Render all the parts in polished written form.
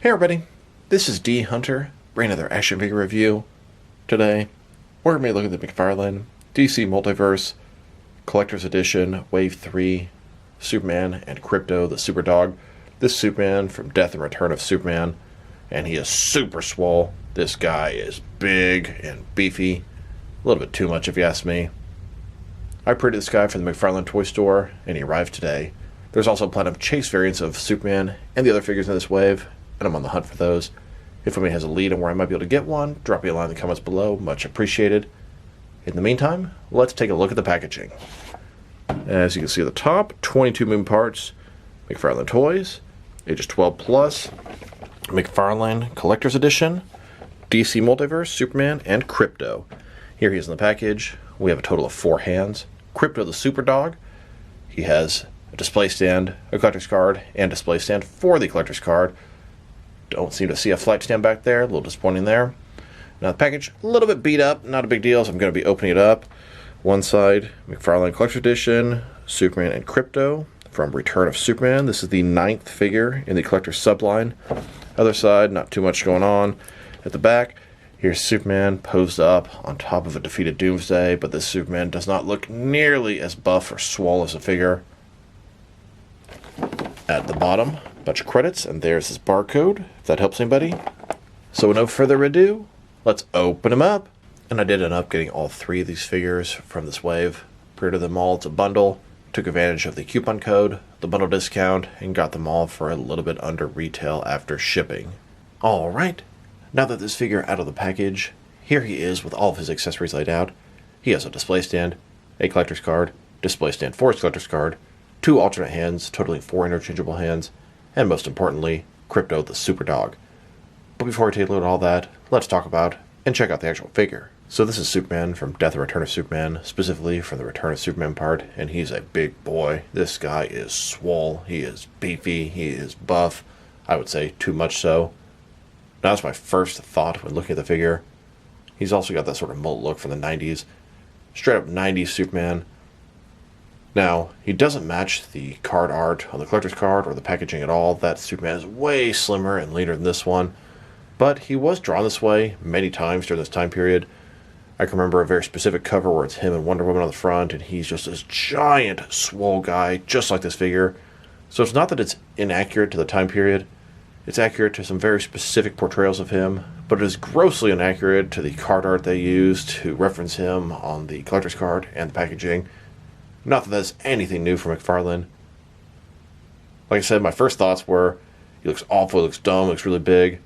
Hey everybody, this is D Hunter, bringing another action figure review. Today, we're going to be looking at the McFarlane DC Multiverse Collector's Edition Wave 3 Superman and Krypto the Superdog. This Superman from Death and Return of Superman, and he is super swole. This guy is big and beefy, a little bit too much if you ask me. I pre-ordered this guy from the McFarlane toy store, and he arrived today. There's also plenty of chase variants of Superman and the other figures in this wave, and I'm on the hunt for those. If anybody has a lead on where I might be able to get one, drop me a line in the comments below. Much appreciated. In the meantime, let's take a look at the packaging. As you can see at the top, 22 moving parts, McFarlane Toys, ages 12 plus, McFarlane Collector's Edition, DC Multiverse, Superman, and Krypto. Here he is in the package. We have a total of 4 hands. Krypto the Superdog. He has a display stand, a collector's card, and display stand for the collector's card. Don't seem to see a flight stand back there. A little disappointing there. Now the package, a little bit beat up. Not a big deal, so I'm going to be opening it up. One side, McFarlane Collector's Edition, Superman and Krypto from Return of Superman. This is the 9th figure in the collector's subline. Other side, not too much going on. At the back, here's Superman posed up on top of a defeated Doomsday, but this Superman does not look nearly as buff or swole as a figure. At the bottom, a bunch of credits, and there's his barcode, if that helps anybody. So with no further ado, let's open them up. And I did end up getting all 3 of these figures from this wave. Pre-ordered them all as a bundle, took advantage of the coupon code, the bundle discount, and got them all for a little bit under retail after shipping. Alright, now that this figure out of the package, here he is with all of his accessories laid out. He has a display stand, a collector's card, display stand for his collector's card, 2 alternate hands, totaling 4 interchangeable hands, and most importantly, Krypto the Superdog. But before we take a look at all that, let's talk about and check out the actual figure. So this is Superman from Death and Return of Superman, specifically from the Return of Superman part, and he's a big boy. This guy is swole, he is beefy, he is buff, I would say too much so. Now that's my first thought when looking at the figure. He's also got that sort of mullet look from the 90s, straight up 90s Superman. Now, he doesn't match the card art on the collector's card or the packaging at all. That Superman is way slimmer and leaner than this one. But he was drawn this way many times during this time period. I can remember a very specific cover where it's him and Wonder Woman on the front, and he's just this giant, swole guy, just like this figure. So it's not that it's inaccurate to the time period. It's accurate to some very specific portrayals of him, but it is grossly inaccurate to the card art they used to reference him on the collector's card and the packaging. Not that that's anything new for McFarlane. Like I said, my first thoughts were, he looks awful, he looks dumb, he looks really big.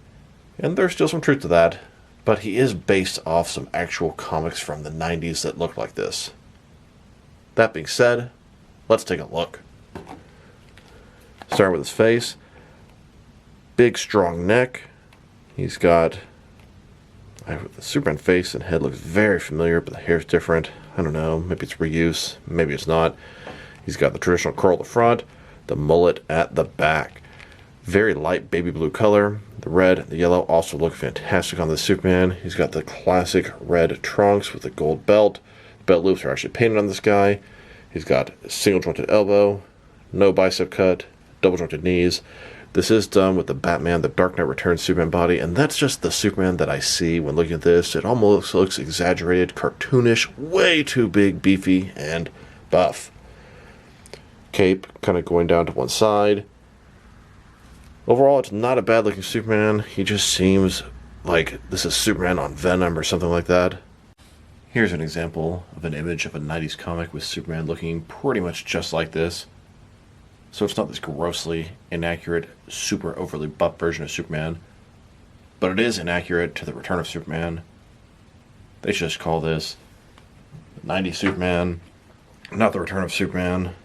And there's still some truth to that. But he is based off some actual comics from the 90s that look like this. That being said, let's take a look. Starting with his face. Big, strong neck. He's got... the Superman face and head looks very familiar, but the hair's different. I don't know, maybe it's reuse, maybe it's not. He's got the traditional curl at the front, the mullet at the back. Very light baby blue color. The red and the yellow also look fantastic on the Superman. He's got the classic red trunks with the gold belt. The belt loops are actually painted on this guy. He's got a single jointed elbow, no bicep cut, double jointed knees. This is done with the Batman, the Dark Knight Returns Superman body, and that's just the Superman that I see when looking at this. It almost looks exaggerated, cartoonish, way too big, beefy, and buff. Cape kind of going down to one side. Overall, it's not a bad looking Superman. He just seems like this is Superman on Venom or something like that. Here's an example of an image of a 90s comic with Superman looking pretty much just like this. So it's not this grossly inaccurate, super overly buff version of Superman, but it is inaccurate to the Return of Superman. They should just call this 90s Superman, not the Return of Superman,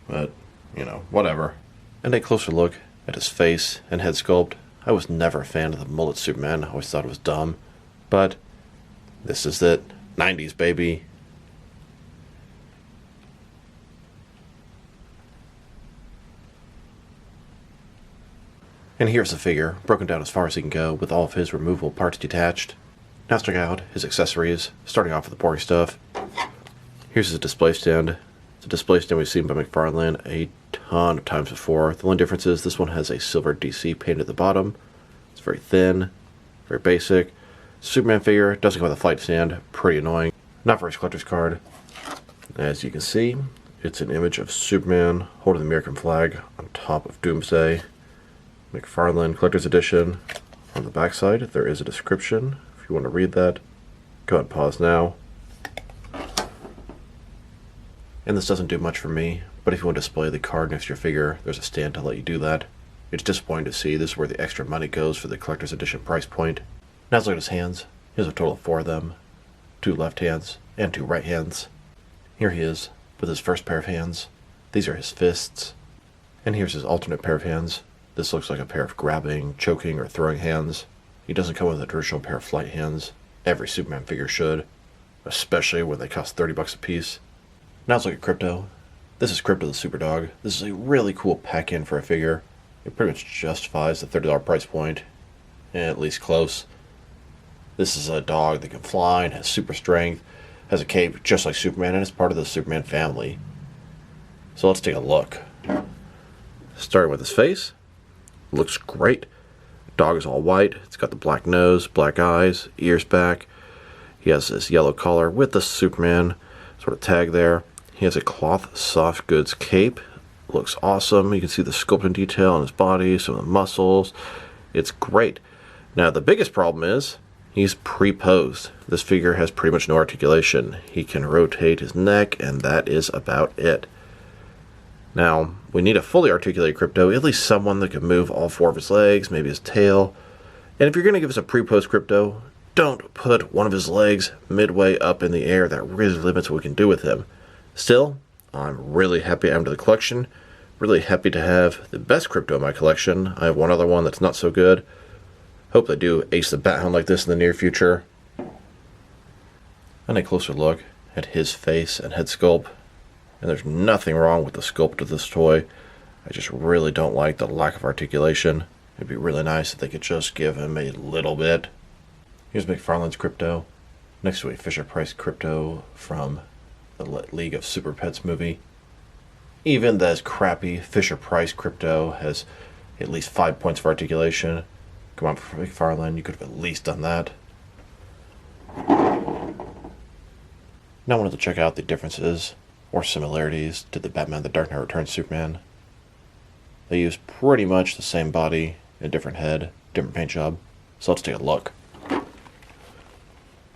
but, you know, whatever. And a closer look at his face and head sculpt. I was never a fan of the mullet Superman, I always thought it was dumb, but this is it, 90s baby. And here's the figure, broken down as far as he can go, with all of his removable parts detached. Now let's check out his accessories, starting off with the boring stuff. Here's his display stand. It's a display stand we've seen by McFarlane a ton of times before. The only difference is this one has a silver DC painted at the bottom, It's very thin, very basic. Superman figure, doesn't come with a flight stand, pretty annoying. Not for his collector's card. As you can see, it's an image of Superman holding the American flag on top of Doomsday. McFarlane Collector's Edition. On the backside, there is a description. If you want to read that, go ahead and pause now. And this doesn't do much for me, but if you want to display the card next to your figure, there's a stand to let you do that. It's disappointing to see this is where the extra money goes for the Collector's Edition price point. Now let's look at his hands. He has a total of 4 of them. 2 left hands and 2 right hands. Here he is with his first pair of hands. These are his fists. And here's his alternate pair of hands. This looks like a pair of grabbing, choking, or throwing hands. He doesn't come with a traditional pair of flight hands. Every Superman figure should, especially when they cost $30 a piece. Now let's look at Krypto. This is Krypto the Superdog. This is a really cool pack-in for a figure. It pretty much justifies the $30 price point, at least close. This is a dog that can fly and has super strength, has a cape just like Superman, and is part of the Superman family. So let's take a look. Starting with his face. Looks great. Dog is all white. It's got the black nose, black eyes, ears back. He has this yellow collar with the Superman sort of tag there. He has a cloth soft goods cape. Looks awesome. You can see the sculpting detail on his body, some of the muscles. It's great. Now the biggest problem is he's pre-posed. This figure has pretty much no articulation. He can rotate his neck, and that is about it. Now, we need a fully articulated Krypto, at least someone that can move all 4 of his legs, maybe his tail. And if you're going to give us a pre-posed Krypto, don't put one of his legs midway up in the air. That really limits what we can do with him. Still, I'm really happy I'm to the collection. Really happy to have the best Krypto in my collection. I have one other one that's not so good. Hope they do ace the Bat-Hound like this in the near future. And a closer look at his face and head sculpt. And there's nothing wrong with the sculpt of this toy. I just really don't like the lack of articulation. It'd be really nice if they could just give him a little bit. Here's McFarlane's Krypto, next to a Fisher-Price Krypto from the League of Super Pets movie. Even this crappy Fisher-Price Krypto has at least 5 points of articulation. Come on, McFarlane, you could have at least done that. Now I wanted to check out the differences or similarities to the Batman The Dark Knight Returns Superman. They use pretty much the same body, a different head, different paint job. So let's take a look.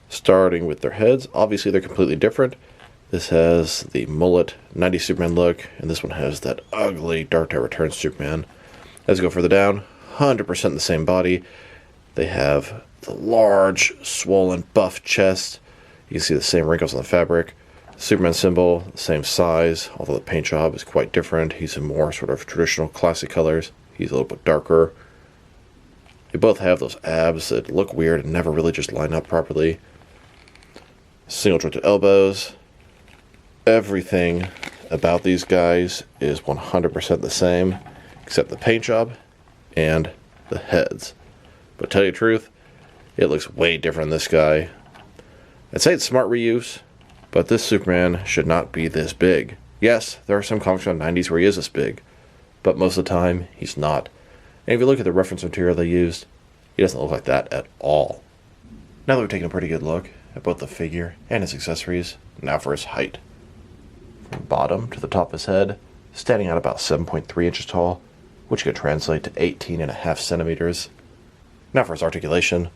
Starting with their heads, obviously they're completely different. This has the mullet 90's Superman look, and this one has that ugly Dark Knight Returns Superman. As we go further down, 100% the same body. They have the large, swollen, buff chest. You can see the same wrinkles on the fabric. Superman symbol, same size, although the paint job is quite different. He's in more sort of traditional classic colors. He's a little bit darker. They both have those abs that look weird and never really just line up properly. Single jointed elbows. Everything about these guys is 100% the same, except the paint job and the heads. But to tell you the truth, it looks way different than this guy. I'd say it's smart reuse, but this Superman should not be this big. Yes, there are some comics from the 90's where he is this big, but most of the time, he's not. And if you look at the reference material they used, he doesn't look like that at all. Now that we've taken a pretty good look at both the figure and his accessories, now for his height. From bottom to the top of his head, standing at about 7.3 inches tall, which could translate to 18.5 centimeters. Now for his articulation.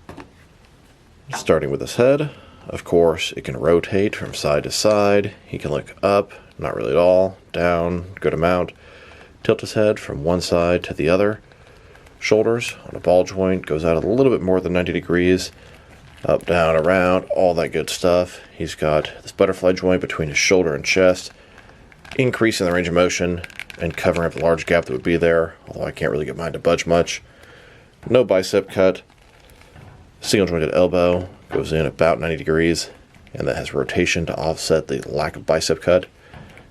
Starting with his head, of course, it can rotate from side to side. He can look up, not really at all, down, good amount. Tilt his head from one side to the other. Shoulders on a ball joint goes out a little bit more than 90 degrees. Up, down, around, all that good stuff. He's got this butterfly joint between his shoulder and chest, increasing the range of motion and covering up the large gap that would be there, although I can't really get mine to budge much. No bicep cut. Single jointed elbow goes in about 90 degrees, and that has rotation to offset the lack of bicep cut.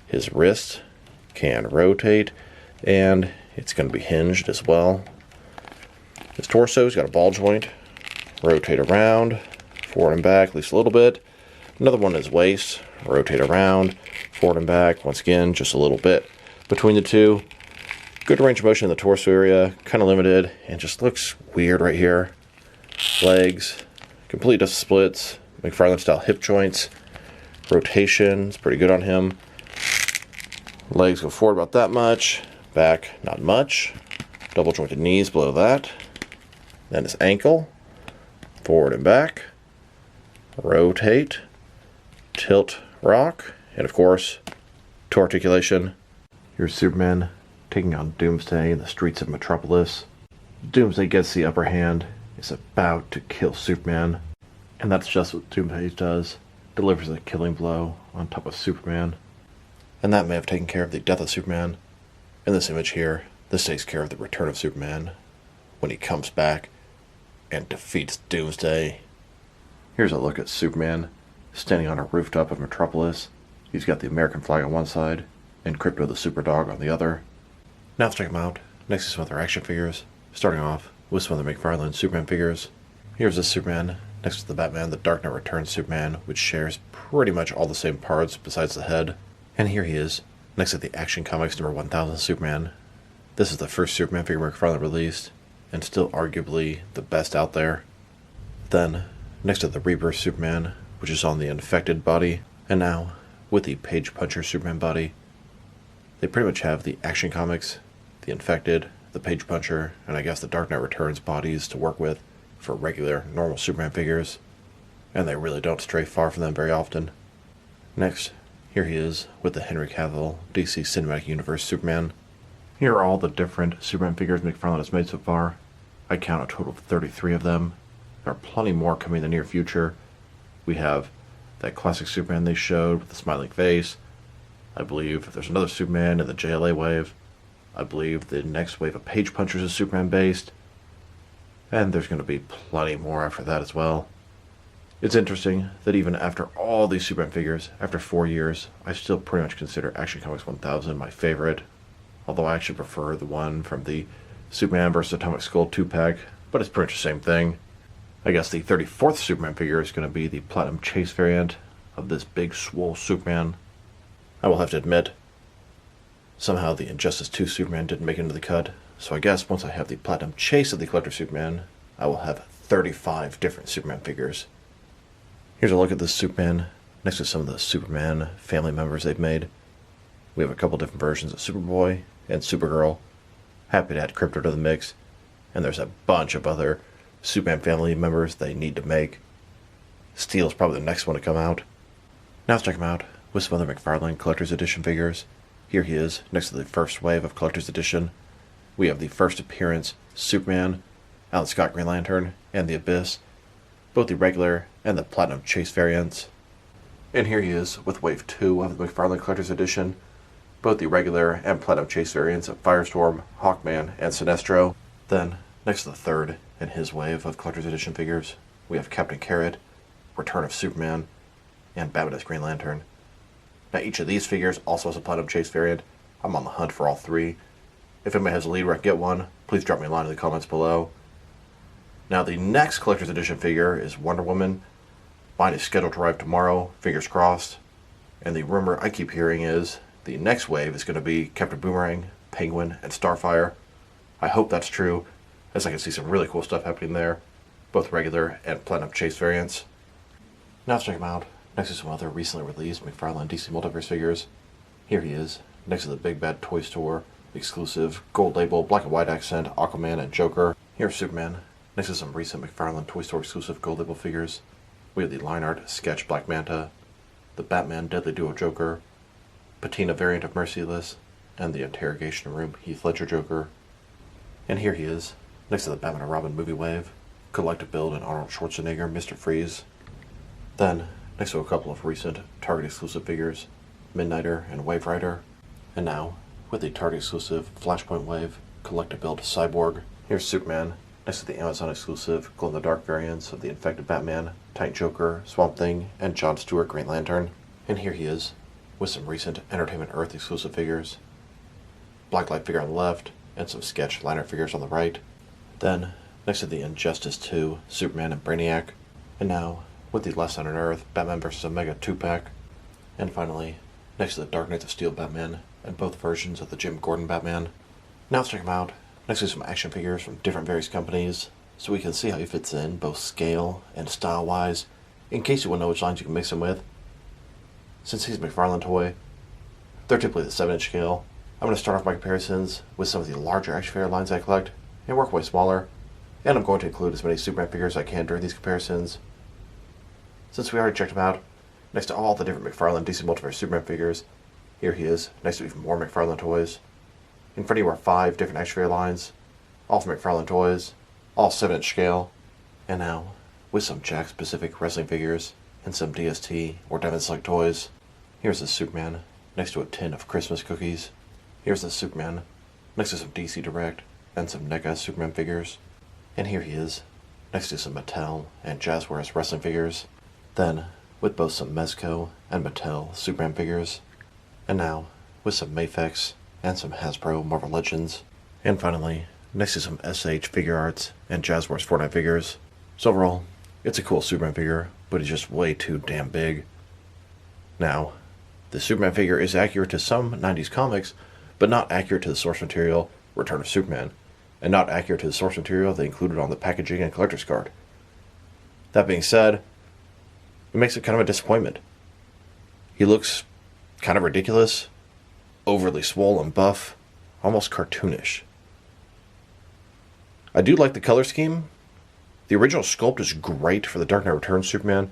His wrist can rotate, and it's going to be hinged as well. His torso's got a ball joint. Rotate around, forward and back, at least a little bit. Another one is waist. Rotate around, forward and back, once again, just a little bit. Between the two, Good range of motion in the torso area, kind of limited, and just looks weird right here. Legs, complete dust splits, McFarlane style hip joints. Rotation is pretty good on him. Legs go forward about that much. Back, not much. Double jointed knees below that. Then his ankle. Forward and back. Rotate. Tilt, rock. And of course, to articulation. Here's Superman taking on Doomsday in the streets of Metropolis. Doomsday gets the upper hand, is about to kill Superman. And that's just what Doomsday does. Delivers a killing blow on top of Superman. And that may have taken care of the death of Superman. In this image here, this takes care of the return of Superman when he comes back and defeats Doomsday. Here's a look at Superman standing on a rooftop of Metropolis. He's got the American flag on one side and Krypto the Superdog on the other. Now let's check them out next to some other action figures, starting off with some other McFarlane Superman figures. Here's this Superman next to the Batman, the Dark Knight Returns Superman, which shares pretty much all the same parts besides the head. And here he is, next to the Action Comics number 1000 Superman. This is the first Superman figure McFarlane released, and still arguably the best out there. Then, next to the Rebirth Superman, which is on the Infected body, and now, with the Page Puncher Superman body, they pretty much have the Action Comics, the Infected, the Page Puncher, and I guess the Dark Knight Returns bodies to work with for regular, normal Superman figures, and they really don't stray far from them very often. Next, here he is with the Henry Cavill DC Cinematic Universe Superman. Here are all the different Superman figures McFarlane has made so far. I count a total of 33 of them. There are plenty more coming in the near future. We have that classic Superman they showed with the smiling face. I believe there's another Superman in the JLA wave. I believe the next wave of Page Punchers is Superman based. And there's going to be plenty more after that as well. It's interesting that even after all these Superman figures, after 4 years, I still pretty much consider Action Comics 1000 my favorite. Although I actually prefer the one from the Superman vs. Atomic Skull 2-pack, but it's pretty much the same thing. I guess the 34th Superman figure is going to be the Platinum Chase variant of this big Swoll Superman. I will have to admit, somehow the Injustice 2 Superman didn't make it into the cut, so I guess once I have the Platinum Chase of the Collector Superman, I will have 35 different Superman figures. Here's a look at this Superman next to some of the Superman family members they've made. We have a couple different versions of Superboy and Supergirl. Happy to add Krypto to the mix, and there's a bunch of other Superman family members they need to make. Steel's probably the next one to come out. Now let's check him out with some other McFarlane Collector's Edition figures. Here he is, next to the first wave of Collector's Edition. We have the first appearance Superman, Alan Scott Green Lantern, and the Abyss, both the regular and the Platinum Chase variants. And here he is with Wave 2 of the McFarlane Collector's Edition, both the regular and Platinum Chase variants of Firestorm, Hawkman, and Sinestro. Then, next to the third in his wave of Collector's Edition figures, we have Captain Carrot, Return of Superman, and Batman as Green Lantern. Now each of these figures also has a Platinum Chase variant. I'm on the hunt for all three. If anybody has a lead where I can get one, please drop me a line in the comments below. Now the next Collector's Edition figure is Wonder Woman. Mine is scheduled to arrive tomorrow, fingers crossed. And the rumor I keep hearing is the next wave is going to be Captain Boomerang, Penguin, and Starfire. I hope that's true, as I can see some really cool stuff happening there, both regular and Platinum Chase variants. Now let's check him out next to some other recently released McFarlane DC Multiverse figures. Here he is, next to the Big Bad Toy Store exclusive gold label, black and white accent, Aquaman and Joker. Here's Superman, next to some recent McFarlane Toy Store exclusive gold label figures. We have the line art sketch Black Manta, the Batman Deadly Duo Joker, Patina variant of Merciless, and the Interrogation Room Heath Ledger Joker. And here he is, next to the Batman and Robin movie wave, Collective Build and Arnold Schwarzenegger Mr. Freeze. Then, next to a couple of recent Target exclusive figures, Midnighter and Wave Rider. And now, with the Target exclusive Flashpoint wave, Collective Build Cyborg, here's Superman, next to the Amazon exclusive glow-in-the-dark variants of the Infected Batman, Titan Joker, Swamp Thing, and Jon Stewart Green Lantern. And here he is, with some recent Entertainment Earth exclusive figures, Blacklight figure on the left, and some sketch liner figures on the right. Then, next to the Injustice 2, Superman and Brainiac. And now, with the Last Sun on Earth, Batman vs. Omega 2-pack. And finally, next to the Dark Knights of Steel Batman, and both versions of the Jim Gordon Batman. Now let's check him out next to some action figures from different various companies so we can see how he fits in both scale and style wise in case you want to know which lines you can mix him with. Since he's a McFarlane toy, they're typically the 7-inch scale. I'm going to start off my comparisons with some of the larger action figure lines I collect and work way smaller, and I'm going to include as many Superman figures as I can during these comparisons. Since we already checked him out, next to all the different McFarlane DC Multiverse Superman figures, here he is next to even more McFarlane toys. In front of you are 5 different action figure lines, all from McFarlane toys, all 7-inch scale, and now with some Jack-specific wrestling figures and some DST or Devon Select toys. Here's the Superman next to a tin of Christmas cookies. Here's the Superman next to some DC Direct and some NECA Superman figures. And here he is next to some Mattel and Jazzwares wrestling figures. Then with both some Mezco and Mattel Superman figures. And now with some Mafex and some Hasbro Marvel Legends. And finally, next to some SH Figure Arts and Jazzwares Fortnite figures. So overall, it's a cool Superman figure, but it's just way too damn big. Now, the Superman figure is accurate to some 90s comics, but not accurate to the source material, Return of Superman, and not accurate to the source material they included on the packaging and collector's card. That being said, it makes it kind of a disappointment. He looks kind of ridiculous, overly swole and buff, almost cartoonish. I do like the color scheme. The original sculpt is great for the Dark Knight Returns Superman,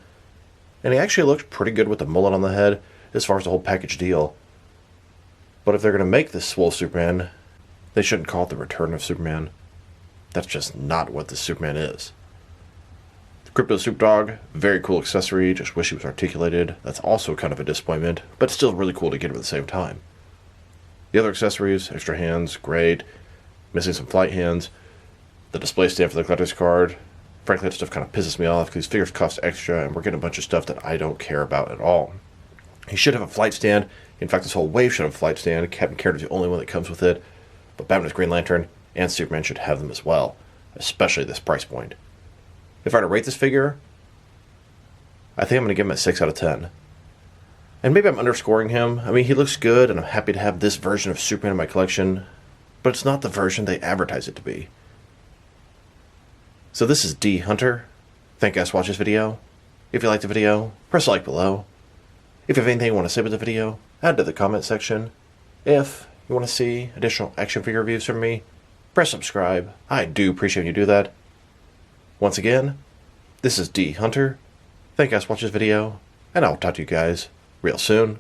and he actually looked pretty good with the mullet on the head as far as the whole package deal. But if they're going to make this Swoll Superman, they shouldn't call it the Return of Superman. That's just not what the Superman is. The Krypto the Superdog, very cool accessory, just wish he was articulated. That's also kind of a disappointment, but still really cool to get him at the same time. The other accessories, extra hands, great. Missing some flight hands. The display stand for the collector's card. Frankly, that stuff kind of pisses me off because these figures cost extra and we're getting a bunch of stuff that I don't care about at all. He should have a flight stand. In fact, this whole wave should have a flight stand. Captain Carter's the only one that comes with it. But Batman's Green Lantern and Superman should have them as well, especially at this price point. If I were to rate this figure, I think I'm going to give him a 6 out of 10. And maybe I'm underscoring him. I mean, he looks good and I'm happy to have this version of Superman in my collection, but it's not the version they advertise it to be. So this is D Hunter. Thank you guys for watching this video. If you liked the video, press a like below. If you have anything you want to say about the video, add to the comment section. If you want to see additional action figure reviews from me, press subscribe. I do appreciate when you do that. Once again, this is D Hunter. Thank you guys for watching this video, and I'll talk to you guys real soon.